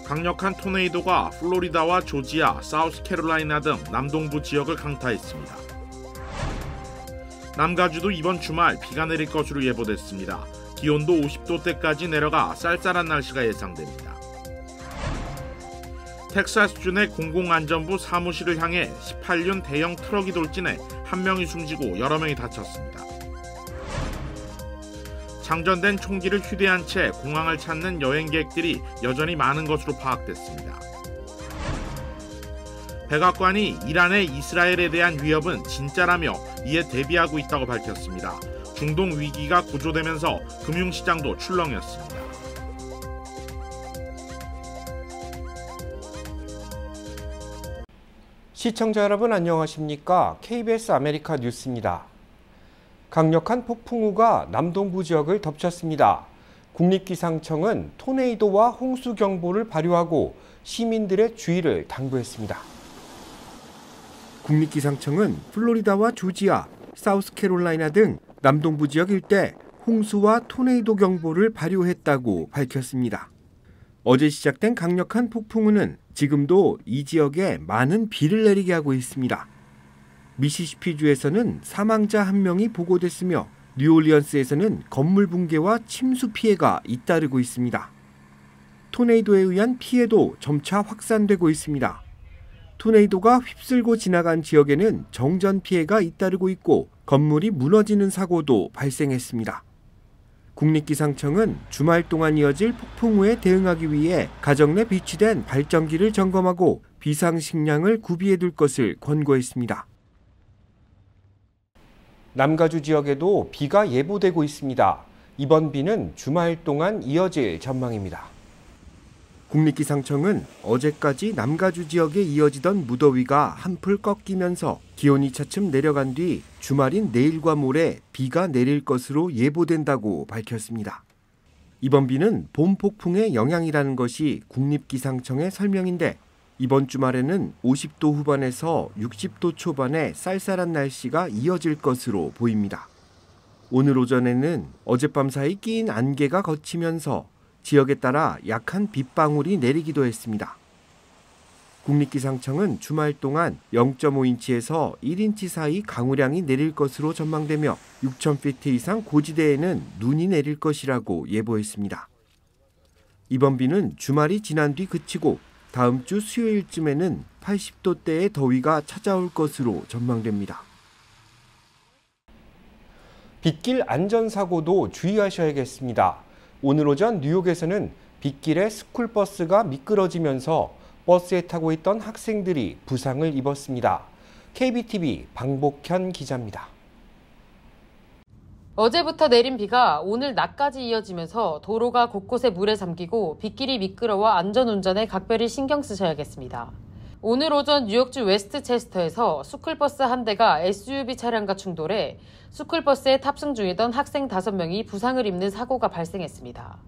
강력한 토네이도가 플로리다와 조지아, 사우스캐롤라이나 등 남동부 지역을 강타했습니다. 남가주도 이번 주말 비가 내릴 것으로 예보됐습니다. 기온도 50도대까지 내려가 쌀쌀한 날씨가 예상됩니다. 텍사스주 내 공공안전부 사무실을 향해 18륜 대형 트럭이 돌진해 1명이 숨지고 여러 명이 다쳤습니다. 장전된 총기를 휴대한 채 공항을 찾는 여행객들이 여전히 많은 것으로 파악됐습니다. 백악관이 이란의 이스라엘에 대한 위협은 진짜라며 이에 대비하고 있다고 밝혔습니다. 중동 위기가 고조되면서 금융시장도 출렁였습니다. 시청자 여러분 안녕하십니까? KBS 아메리카 뉴스입니다. 강력한 폭풍우가 남동부 지역을 덮쳤습니다. 국립기상청은 토네이도와 홍수경보를 발효하고 시민들의 주의를 당부했습니다. 국립기상청은 플로리다와 조지아, 사우스캐롤라이나 등 남동부 지역 일대 홍수와 토네이도 경보를 발효했다고 밝혔습니다. 어제 시작된 강력한 폭풍우는 지금도 이 지역에 많은 비를 내리게 하고 있습니다. 미시시피주에서는 사망자 1명이 보고됐으며 뉴올리언스에서는 건물 붕괴와 침수 피해가 잇따르고 있습니다. 토네이도에 의한 피해도 점차 확산되고 있습니다. 토네이도가 휩쓸고 지나간 지역에는 정전 피해가 잇따르고 있고 건물이 무너지는 사고도 발생했습니다. 국립기상청은 주말 동안 이어질 폭풍우에 대응하기 위해 가정 내 비치된 발전기를 점검하고 비상식량을 구비해둘 것을 권고했습니다. 남가주 지역에도 비가 예보되고 있습니다. 이번 비는 주말 동안 이어질 전망입니다. 국립기상청은 어제까지 남가주 지역에 이어지던 무더위가 한풀 꺾이면서 기온이 차츰 내려간 뒤 주말인 내일과 모레 비가 내릴 것으로 예보된다고 밝혔습니다. 이번 비는 봄 폭풍의 영향이라는 것이 국립기상청의 설명인데 이번 주말에는 50도 후반에서 60도 초반의 쌀쌀한 날씨가 이어질 것으로 보입니다. 오늘 오전에는 어젯밤 사이 끼인 안개가 걷히면서 지역에 따라 약한 빗방울이 내리기도 했습니다. 국립기상청은 주말 동안 0.5인치에서 1인치 사이 강우량이 내릴 것으로 전망되며 6,000피트 이상 고지대에는 눈이 내릴 것이라고 예보했습니다. 이번 비는 주말이 지난 뒤 그치고 다음 주 수요일쯤에는 80도대의 더위가 찾아올 것으로 전망됩니다. 빗길 안전사고도 주의하셔야겠습니다. 오늘 오전 뉴욕에서는 빗길에 스쿨버스가 미끄러지면서 버스에 타고 있던 학생들이 부상을 입었습니다. KBTV 방복현 기자입니다. 어제부터 내린 비가 오늘 낮까지 이어지면서 도로가 곳곳에 물에 잠기고 빗길이 미끄러워 안전운전에 각별히 신경 쓰셔야겠습니다. 오늘 오전 뉴욕주 웨스트체스터에서 스쿨버스 한 대가 SUV 차량과 충돌해 스쿨버스에 탑승 중이던 학생 5명이 부상을 입는 사고가 발생했습니다.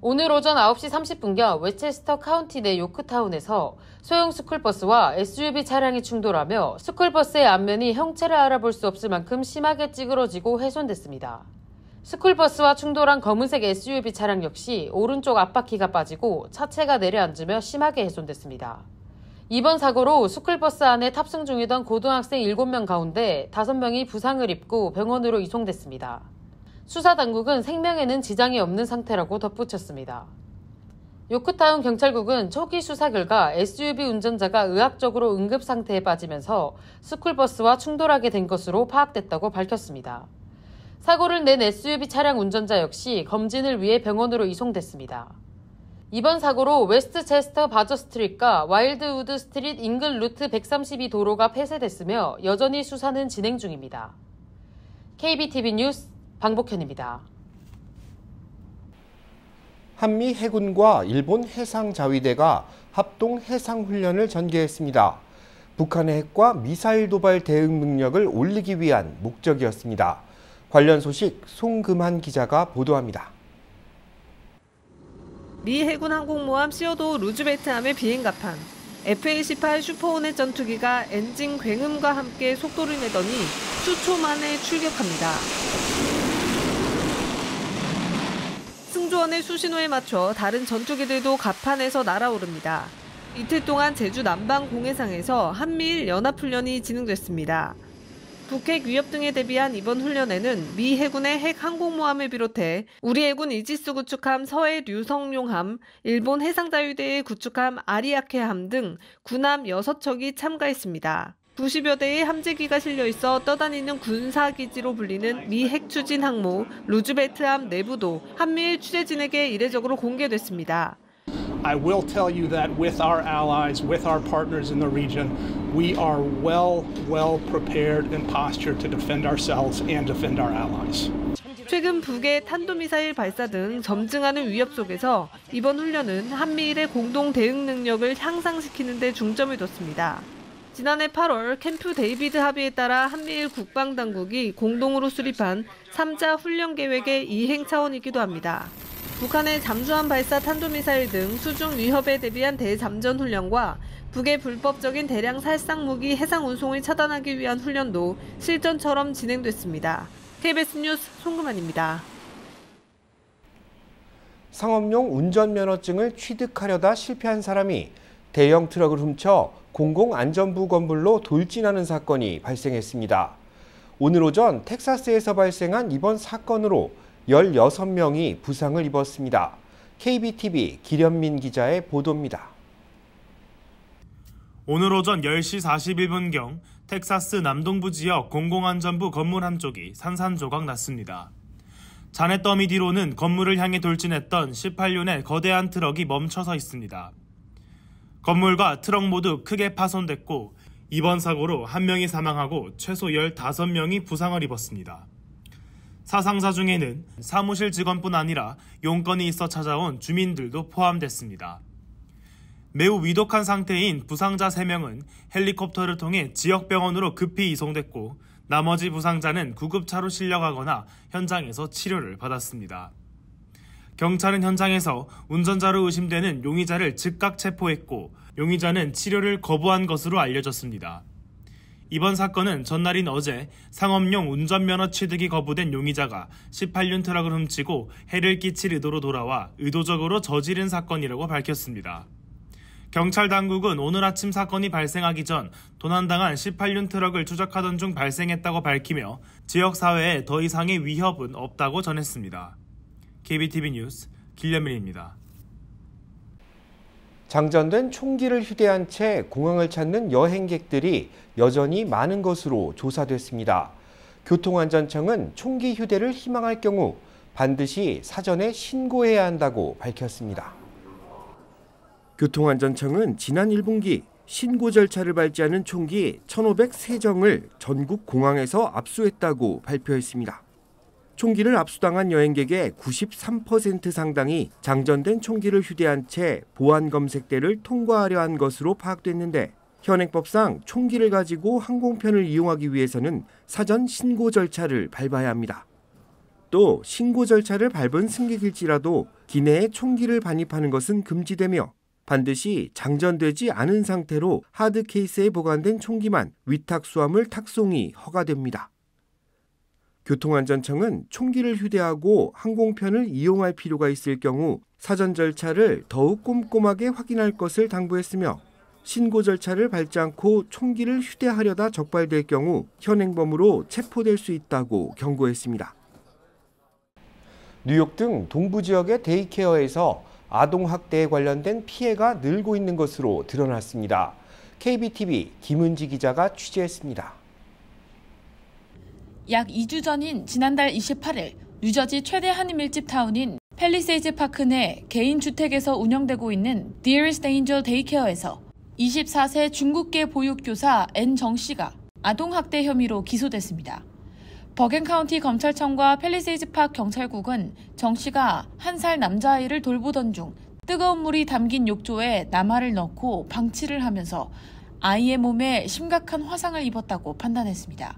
오늘 오전 9시 30분경 웨스체스터 카운티 내 요크타운에서 소형 스쿨버스와 SUV 차량이 충돌하며 스쿨버스의 앞면이 형체를 알아볼 수 없을 만큼 심하게 찌그러지고 훼손됐습니다. 스쿨버스와 충돌한 검은색 SUV 차량 역시 오른쪽 앞바퀴가 빠지고 차체가 내려앉으며 심하게 훼손됐습니다. 이번 사고로 스쿨버스 안에 탑승 중이던 고등학생 7명 가운데 5명이 부상을 입고 병원으로 이송됐습니다. 수사당국은 생명에는 지장이 없는 상태라고 덧붙였습니다. 요크타운 경찰국은 초기 수사 결과 SUV 운전자가 의학적으로 응급 상태에 빠지면서 스쿨버스와 충돌하게 된 것으로 파악됐다고 밝혔습니다. 사고를 낸 SUV 차량 운전자 역시 검진을 위해 병원으로 이송됐습니다. 이번 사고로 웨스트체스터 바저 스트릿과 와일드우드 스트릿 잉글 루트 132 도로가 폐쇄됐으며 여전히 수사는 진행 중입니다. KBTV 뉴스 방복현입니다. 한미 해군과 일본 해상자위대가 합동 해상훈련을 전개했습니다. 북한의 핵과 미사일 도발 대응 능력을 올리기 위한 목적이었습니다. 관련 소식 송금한 기자가 보도합니다. 미 해군 항공모함 시어도 루즈벨트함의 비행갑판. F-18 슈퍼호넷 전투기가 엔진 굉음과 함께 속도를 내더니 수초 만에 출격합니다. 승조원의 수신호에 맞춰 다른 전투기들도 갑판에서 날아오릅니다. 이틀 동안 제주 남방 공해상에서 한미일 연합훈련이 진행됐습니다. 북핵 위협 등에 대비한 이번 훈련에는 미 해군의 핵 항공모함을 비롯해 우리 해군 이지스 구축함 서해 류성룡함, 일본 해상자유대의 구축함 아리아케함 등 군함 6척이 참가했습니다. 90여 대의 함재기가 실려 있어 떠다니는 군사기지로 불리는 미 핵추진 항모 루즈벨트함 내부도 한미일 취재진에게 이례적으로 공개됐습니다. I will tell you that with our allies, with our partners in the region, we are well prepared and postured to defend ourselves and defend our allies. 최근 북의 탄도미사일 발사 등 점증하는 위협 속에서 이번 훈련은 한미일의 공동 대응 능력을 향상시키는 데 중점을 뒀습니다. 지난해 8월 캠프 데이비드 합의에 따라 한미일 국방당국이 공동으로 수립한 3자 훈련 계획의 이행 차원이기도 합니다. 북한의 잠수함 발사 탄도미사일 등 수중 위협에 대비한 대잠전 훈련과 북의 불법적인 대량 살상 무기 해상 운송을 차단하기 위한 훈련도 실전처럼 진행됐습니다. KBS 뉴스 송금환입니다. 상업용 운전면허증을 취득하려다 실패한 사람이 대형 트럭을 훔쳐 공공안전부 건물로 돌진하는 사건이 발생했습니다. 오늘 오전 텍사스에서 발생한 이번 사건으로 16명이 부상을 입었습니다. KBTV 기련민 기자의 보도입니다. 오늘 오전 10시 41분경 텍사스 남동부 지역 공공안전부 건물 한쪽이 산산조각 났습니다. 잔해더미 뒤로는 건물을 향해 돌진했던 18륜의 거대한 트럭이 멈춰서 있습니다. 건물과 트럭 모두 크게 파손됐고 이번 사고로 1명이 사망하고 최소 15명이 부상을 입었습니다. 사상자 중에는 사무실 직원뿐 아니라 용건이 있어 찾아온 주민들도 포함됐습니다. 매우 위독한 상태인 부상자 3명은 헬리콥터를 통해 지역병원으로 급히 이송됐고 나머지 부상자는 구급차로 실려가거나 현장에서 치료를 받았습니다. 경찰은 현장에서 운전자로 의심되는 용의자를 즉각 체포했고 용의자는 치료를 거부한 것으로 알려졌습니다. 이번 사건은 전날인 어제 상업용 운전면허 취득이 거부된 용의자가 18륜 트럭을 훔치고 해를 끼칠 의도로 돌아와 의도적으로 저지른 사건이라고 밝혔습니다. 경찰 당국은 오늘 아침 사건이 발생하기 전 도난당한 18륜 트럭을 추적하던 중 발생했다고 밝히며 지역사회에 더 이상의 위협은 없다고 전했습니다. KBTV 뉴스 길련민입니다. 장전된 총기를 휴대한 채 공항을 찾는 여행객들이 여전히 많은 것으로 조사됐습니다. 교통안전청은 총기 휴대를 희망할 경우 반드시 사전에 신고해야 한다고 밝혔습니다. 교통안전청은 지난 1분기 신고 절차를 밟지 않은 총기 1,503정을 전국 공항에서 압수했다고 발표했습니다. 총기를 압수당한 여행객의 93% 상당이 장전된 총기를 휴대한 채 보안검색대를 통과하려 한 것으로 파악됐는데 현행법상 총기를 가지고 항공편을 이용하기 위해서는 사전 신고 절차를 밟아야 합니다. 또 신고 절차를 밟은 승객일지라도 기내에 총기를 반입하는 것은 금지되며 반드시 장전되지 않은 상태로 하드 케이스에 보관된 총기만 위탁 수화물 탁송이 허가됩니다. 교통안전청은 총기를 휴대하고 항공편을 이용할 필요가 있을 경우 사전 절차를 더욱 꼼꼼하게 확인할 것을 당부했으며 신고 절차를 밟지 않고 총기를 휴대하려다 적발될 경우 현행범으로 체포될 수 있다고 경고했습니다. 뉴욕 등 동부 지역의 데이케어에서 아동학대에 관련된 피해가 늘고 있는 것으로 드러났습니다. KBTV 김은지 기자가 취재했습니다. 약 2주 전인 지난달 28일 뉴저지 최대 한인밀집 타운인 팰리세이즈 파크 내 개인 주택에서 운영되고 있는 Dearest Angel 데이케어에서 24세 중국계 보육교사 N정 씨가 아동학대 혐의로 기소됐습니다. 버겐 카운티 검찰청과 팰리세이즈 파크 경찰국은 정 씨가 1살 남자아이를 돌보던 중 뜨거운 물이 담긴 욕조에 남아를 넣고 방치를 하면서 아이의 몸에 심각한 화상을 입었다고 판단했습니다.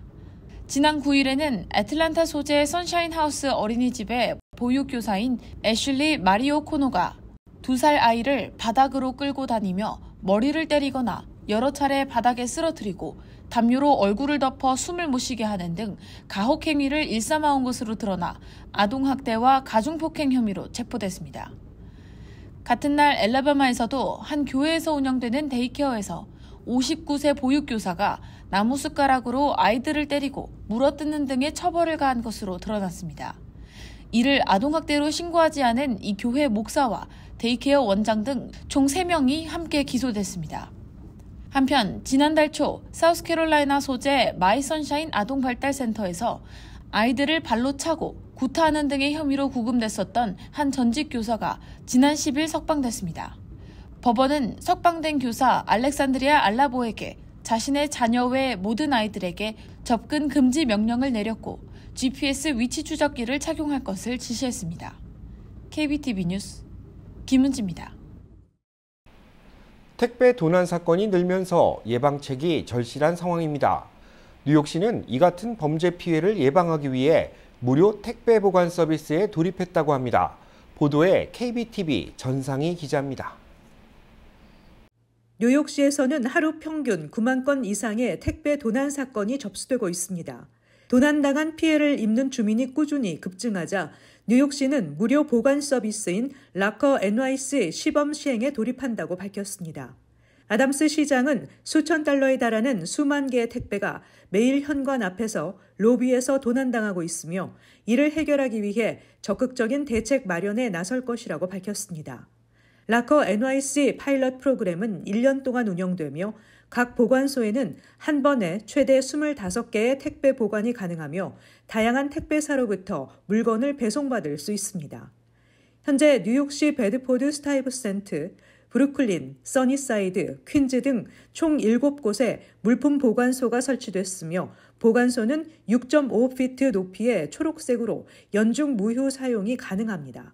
지난 9일에는 애틀란타 소재 선샤인하우스 어린이집의 보육교사인 애슐리 마리오 코노가 2살 아이를 바닥으로 끌고 다니며 머리를 때리거나 여러 차례 바닥에 쓰러뜨리고 담요로 얼굴을 덮어 숨을 못 쉬게 하는 등 가혹 행위를 일삼아온 것으로 드러나 아동학대와 가중폭행 혐의로 체포됐습니다. 같은 날 엘라바마에서도 한 교회에서 운영되는 데이케어에서 59세 보육교사가 나무 숟가락으로 아이들을 때리고 물어뜯는 등의 처벌을 가한 것으로 드러났습니다. 이를 아동학대로 신고하지 않은 이 교회 목사와 데이케어 원장 등 총 3명이 함께 기소됐습니다. 한편 지난달 초 사우스캐롤라이나 소재 마이 선샤인 아동발달센터에서 아이들을 발로 차고 구타하는 등의 혐의로 구금됐었던 한 전직 교사가 지난 10일 석방됐습니다. 법원은 석방된 교사 알렉산드리아 알라보에게 자신의 자녀 외 모든 아이들에게 접근 금지 명령을 내렸고 GPS 위치 추적기를 착용할 것을 지시했습니다. KBTV 뉴스 김은지입니다. 택배 도난 사건이 늘면서 예방책이 절실한 상황입니다. 뉴욕시는 이 같은 범죄 피해를 예방하기 위해 무료 택배 보관 서비스에 돌입했다고 합니다. 보도에 KBTV 전상희 기자입니다. 뉴욕시에서는 하루 평균 9만 건 이상의 택배 도난 사건이 접수되고 있습니다. 도난당한 피해를 입는 주민이 꾸준히 급증하자 뉴욕시는 무료 보관 서비스인 락커 NYC 시범 시행에 돌입한다고 밝혔습니다. 아담스 시장은 수천 달러에 달하는 수만 개의 택배가 매일 현관 앞에서 로비에서 도난당하고 있으며 이를 해결하기 위해 적극적인 대책 마련에 나설 것이라고 밝혔습니다. 락커 NYC 파일럿 프로그램은 1년 동안 운영되며 각 보관소에는 한 번에 최대 25개의 택배 보관이 가능하며 다양한 택배사로부터 물건을 배송받을 수 있습니다. 현재 뉴욕시 베드포드 스타이브센트, 브루클린, 써니사이드, 퀸즈 등 총 7곳에 물품 보관소가 설치됐으며 보관소는 6.5피트 높이의 초록색으로 연중 무휴 사용이 가능합니다.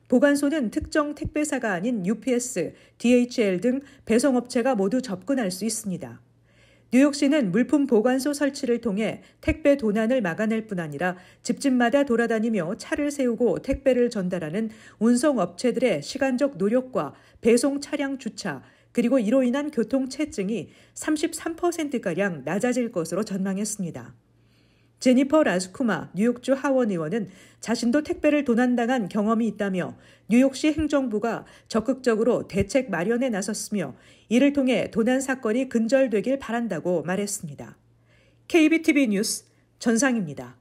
보관소는 특정 택배사가 아닌 UPS, DHL 등 배송업체가 모두 접근할 수 있습니다. 뉴욕시는 물품 보관소 설치를 통해 택배 도난을 막아낼 뿐 아니라 집집마다 돌아다니며 차를 세우고 택배를 전달하는 운송업체들의 시간적 노력과 배송 차량 주차, 그리고 이로 인한 교통체증이 33%가량 낮아질 것으로 전망했습니다. 제니퍼 라스쿠마 뉴욕주 하원 의원은 자신도 택배를 도난당한 경험이 있다며 뉴욕시 행정부가 적극적으로 대책 마련에 나섰으며 이를 통해 도난 사건이 근절되길 바란다고 말했습니다. KBTV 뉴스 전상입니다.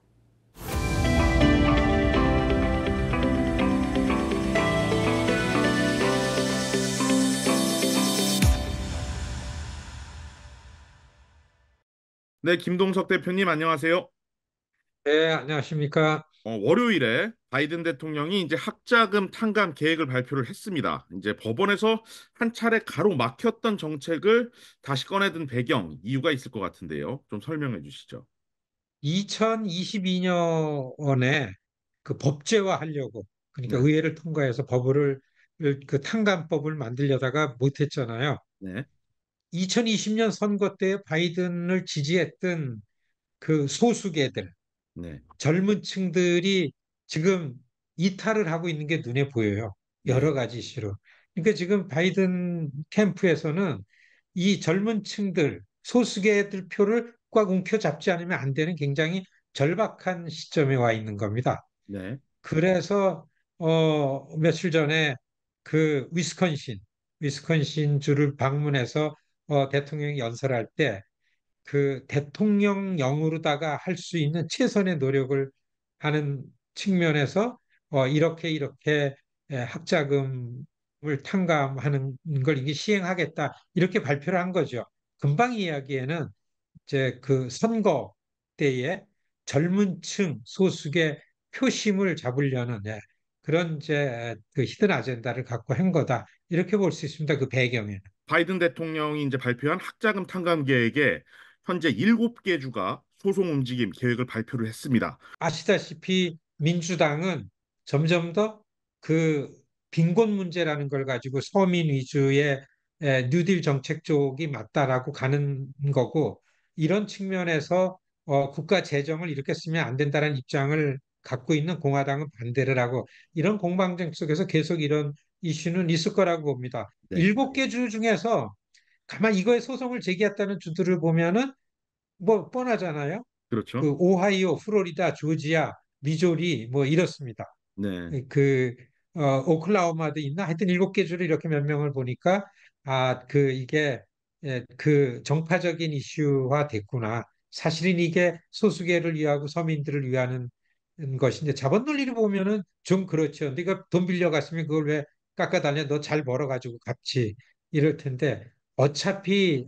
네, 김동석 대표님 안녕하세요. 네, 안녕하십니까. 월요일에 바이든 대통령이 이제 학자금 탕감 계획을 발표를 했습니다. 이제 법원에서 한 차례 가로막혔던 정책을 다시 꺼내든 배경, 이유가 있을 것 같은데요. 좀 설명해 주시죠. 2022년에 그 법제화하려고, 그러니까 네. 의회를 통과해서 그 탕감법을 만들려다가 못했잖아요. 네. 2020년 선거 때 바이든을 지지했던 그 소수계들, 네. 젊은 층들이 지금 이탈을 하고 있는 게 눈에 보여요. 여러 가지 이슈로. 그러니까 지금 바이든 캠프에서는 이 젊은 층들, 소수계들 표를 꽉 움켜잡지 않으면 안 되는 굉장히 절박한 시점에 와 있는 겁니다. 네. 그래서 며칠 전에 그 위스콘신 주를 방문해서 대통령이 연설할 때 그 대통령령으로다가 할 수 있는 최선의 노력을 하는 측면에서 이렇게 학자금을 탕감하는 걸 이게 시행하겠다 이렇게 발표를 한 거죠. 금방 이야기에는 이제 그 선거 때에 젊은 층 소수의 표심을 잡으려는 그런 이제 그 히든 아젠다를 갖고 한 거다 이렇게 볼 수 있습니다. 그 배경에는. 바이든 대통령이 이제 발표한 학자금 탕감 계획에 현재 7개 주가 소송 움직임 계획을 발표를 했습니다. 아시다시피 민주당은 점점 더 그 빈곤 문제라는 걸 가지고 서민 위주의 뉴딜 정책 쪽이 맞다라고 가는 거고 이런 측면에서 국가 재정을 이렇게 쓰면 안 된다는 입장을 갖고 있는 공화당은 반대를 하고 이런 공방전 속에서 계속 이런 이슈는 있을 거라고 봅니다. 네, 7개 주 중에서 가만 이거에 소송을 제기했다는 주들을 보면은 뭐 뻔하잖아요. 그 그렇죠. 오하이오, 플로리다, 조지아, 미조리 뭐 이렇습니다. 네, 그 오클라호마도 있나? 하여튼 7개 주를 이렇게 몇 명을 보니까 이게 그 정파적인 이슈화 됐구나. 사실은 이게 소수계를 위하고 서민들을 위하는 것인데 자본 논리를 보면은 좀 그렇죠. 네가 돈 빌려갔으면 그걸 왜 깎아달래? 너 잘 벌어가지고 갚지. 이럴 텐데 어차피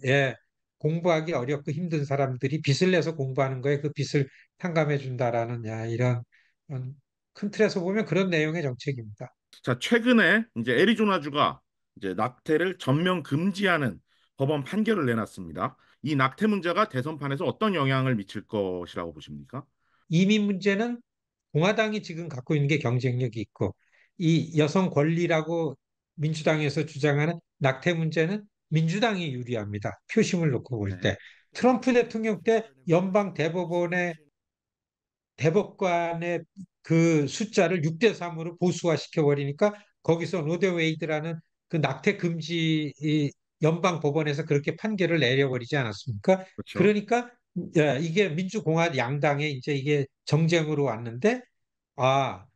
공부하기 어렵고 힘든 사람들이 빚을 내서 공부하는 거에 그 빚을 탕감해 준다라는 이런 큰 틀에서 보면 그런 내용의 정책입니다. 자, 최근에 이제 애리조나주가 이제 낙태를 전면 금지하는 법원 판결을 내놨습니다. 이 낙태 문제가 대선판에서 어떤 영향을 미칠 것이라고 보십니까? 이민 문제는 공화당이 지금 갖고 있는 게 경쟁력이 있고 이 여성 권리라고 민주당에서 주장하는 낙태 문제는 민주당이 유리합니다. 표심을 놓고 볼 네. 때. 트럼프 대통령 때 연방 대법원의 대법관의 그 숫자를 6대 3으로 보수화 시켜버리니까 거기서 로데 웨이드라는 그 낙태 금지 이 연방 법원에서 그렇게 판결을 내려버리지 않았습니까? 그렇죠. 그러니까 이게 민주공화 양당의 이제 이게 정쟁으로 왔는데 아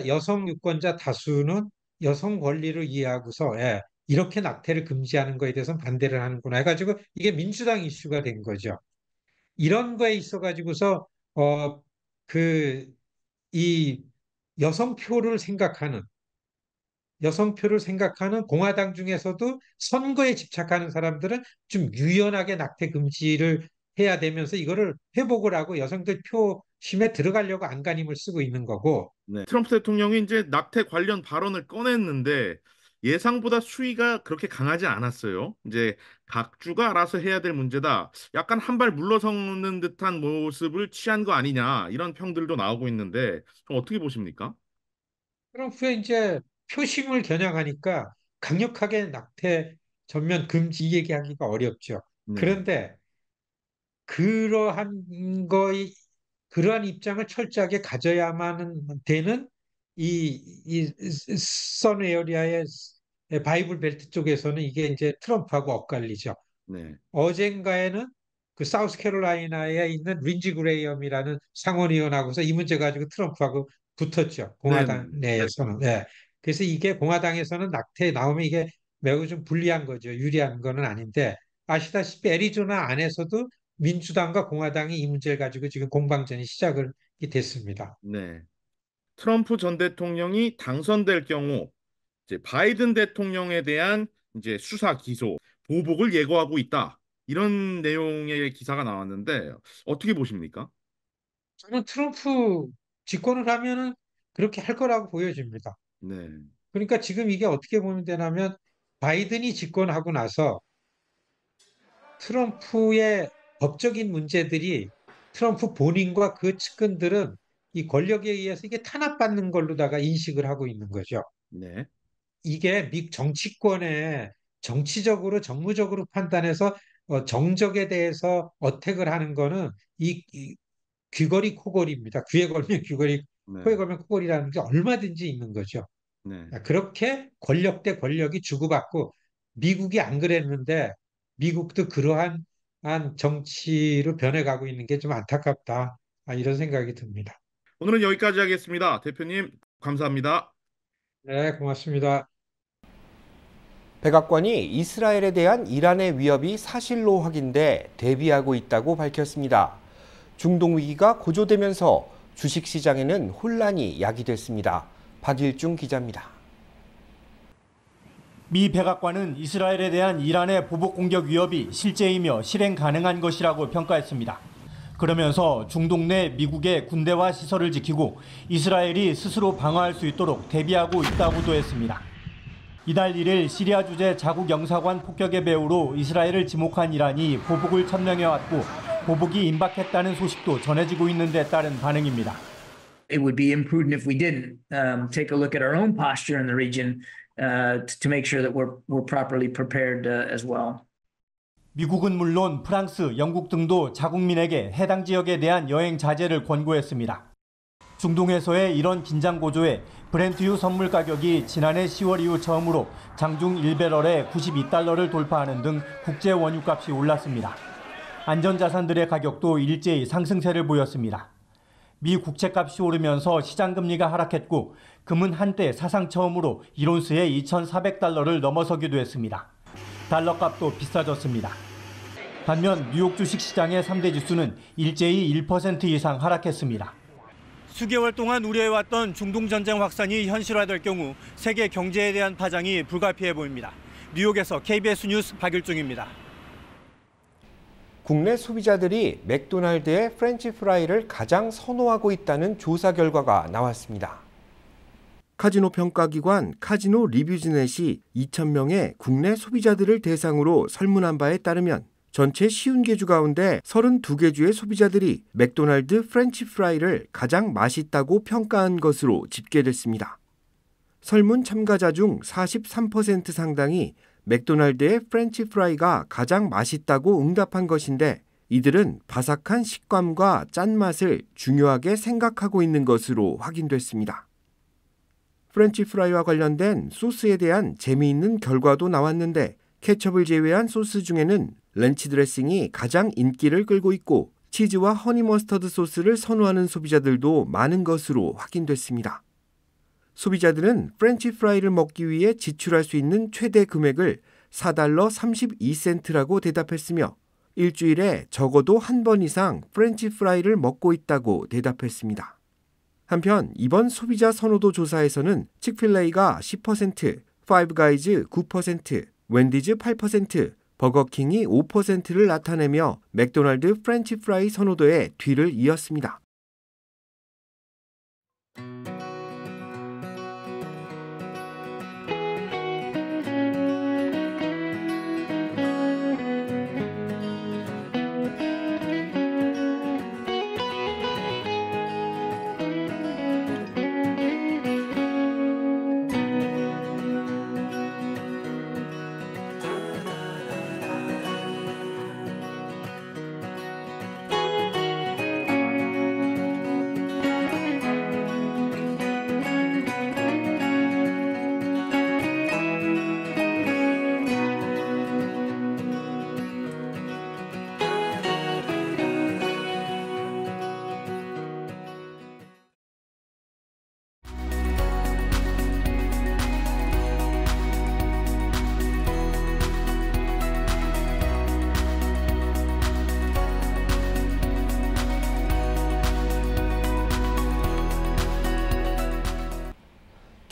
여성 유권자 다수는 여성 권리를 이해하고서 이렇게 낙태를 금지하는 거에 대해서는 반대를 하는구나 해가지고 이게 민주당 이슈가 된 거죠. 이런 거에 있어가지고서 어, 그, 이 여성표를 생각하는 공화당 중에서도 선거에 집착하는 사람들은 좀 유연하게 낙태 금지를 해야 되면서 이거를 회복을 하고 여성들 표심에 들어가려고 안간힘을 쓰고 있는 거고 네. 트럼프 대통령이 이제 낙태 관련 발언을 꺼냈는데 예상보다 수위가 그렇게 강하지 않았어요. 이제 각 주가 알아서 해야 될 문제다. 약간 한 발 물러서는 듯한 모습을 취한 거 아니냐 이런 평들도 나오고 있는데 좀 어떻게 보십니까? 트럼프의 이제 표심을 겨냥하니까 강력하게 낙태 전면 금지 얘기하기가 어렵죠. 네, 그런데 그러한 거의 그러한 입장을 철저하게 가져야만 되는 이 선에어리아의 바이블 벨트 쪽에서는 이게 이제 트럼프하고 엇갈리죠. 네, 어젠가에는 그 사우스캐롤라이나에 있는 린지 그레이엄이라는 상원의원하고서 이 문제 가지고 트럼프하고 붙었죠. 네, 네, 공화당 내에서는. 네. 그래서 이게 공화당에서는 낙태에 나오면 이게 매우 좀 불리한 거죠. 유리한 거는 아닌데 아시다시피 애리조나 안에서도 민주당과 공화당이 이 문제를 가지고 지금 공방전이 시작을 됐습니다. 네. 트럼프 전 대통령이 당선될 경우 이제 바이든 대통령에 대한 이제 수사 기소, 보복을 예고하고 있다. 이런 내용의 기사가 나왔는데 어떻게 보십니까? 저는 트럼프 집권을 하면은 그렇게 할 거라고 보여집니다. 네, 그러니까 지금 이게 어떻게 보면 되냐면 바이든이 집권하고 나서 트럼프의 법적인 문제들이 트럼프 본인과 그 측근들은 이 권력에 의해서 이게 탄압받는 걸로다가 인식을 하고 있는 거죠. 네, 이게 미 정치권에 정치적으로 정무적으로 판단해서 정적에 대해서 어택을 하는 거는 이 귀걸이 코걸이입니다. 귀에 걸면 귀걸이, 코에 네, 걸면 코걸이라는 게 얼마든지 있는 거죠. 네. 그렇게 권력 대 권력이 주고받고 미국이 안 그랬는데 미국도 그러한 정치로 변해가고 있는 게 좀 안타깝다. 이런 생각이 듭니다. 오늘은 여기까지 하겠습니다. 대표님, 감사합니다. 네, 고맙습니다. 백악관이 이스라엘에 대한 이란의 위협이 사실로 확인돼 대비하고 있다고 밝혔습니다. 중동 위기가 고조되면서 주식시장에는 혼란이 야기됐습니다. 박일중 기자입니다. 미 백악관은 이스라엘에 대한 이란의 보복 공격 위협이 실제이며 실행 가능한 것이라고 평가했습니다. 그러면서 중동 내 미국의 군대와 시설을 지키고 이스라엘이 스스로 방어할 수 있도록 대비하고 있다고도 했습니다. 이달 1일 시리아 주재 자국 영사관 폭격의 배후로 이스라엘을 지목한 이란이 보복을 천명해왔고 보복이 임박했다는 소식도 전해지고 있는 데 따른 반응입니다. It would be imprudent if we didn't take a look at our own posture in the region to make sure that we're properly prepared as well. 미국은 물론 프랑스, 영국 등도 자국민에게 해당 지역에 대한 여행 자제를 권고했습니다. 중동에서의 이런 긴장 고조에 브렌트유 선물 가격이 지난해 10월 이후 처음으로 장중 1배럴에 $92를 돌파하는 등 국제 원유값이 올랐습니다. 안전자산들의 가격도 일제히 상승세를 보였습니다. 미 국채값이 오르면서 시장금리가 하락했고 금은 한때 사상 처음으로 1온스에 $2,400를 넘어서기도 했습니다. 달러값도 비싸졌습니다. 반면 뉴욕 주식시장의 3대 지수는 일제히 1% 이상 하락했습니다. 수개월 동안 우려해왔던 중동 전쟁 확산이 현실화될 경우 세계 경제에 대한 파장이 불가피해 보입니다. 뉴욕에서 KBS 뉴스 박일중입니다. 국내 소비자들이 맥도날드의 프렌치 프라이를 가장 선호하고 있다는 조사 결과가 나왔습니다. 카지노 평가기관 카지노 리뷰즈넷이 2,000명의 국내 소비자들을 대상으로 설문한 바에 따르면 전체 50개 가운데 32개 주의 소비자들이 맥도날드 프렌치 프라이를 가장 맛있다고 평가한 것으로 집계됐습니다. 설문 참가자 중 43% 상당이 맥도날드의 프렌치 프라이가 가장 맛있다고 응답한 것인데 이들은 바삭한 식감과 짠맛을 중요하게 생각하고 있는 것으로 확인됐습니다. 프렌치 프라이와 관련된 소스에 대한 재미있는 결과도 나왔는데 케첩을 제외한 소스 중에는 렌치 드레싱이 가장 인기를 끌고 있고 치즈와 허니 머스터드 소스를 선호하는 소비자들도 많은 것으로 확인됐습니다. 소비자들은 프렌치 프라이를 먹기 위해 지출할 수 있는 최대 금액을 $4.32라고 대답했으며 일주일에 적어도 한 번 이상 프렌치 프라이를 먹고 있다고 대답했습니다. 한편 이번 소비자 선호도 조사에서는 칙필레이가 10%, 파이브가이즈 9%, 웬디즈 8%, 버거킹이 5%를 나타내며 맥도날드 프렌치 프라이 선호도에 뒤를 이었습니다.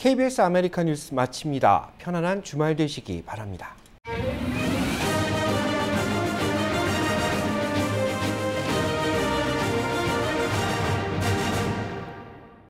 KBS 아메리카 뉴스 마칩니다. 편안한 주말 되시기 바랍니다.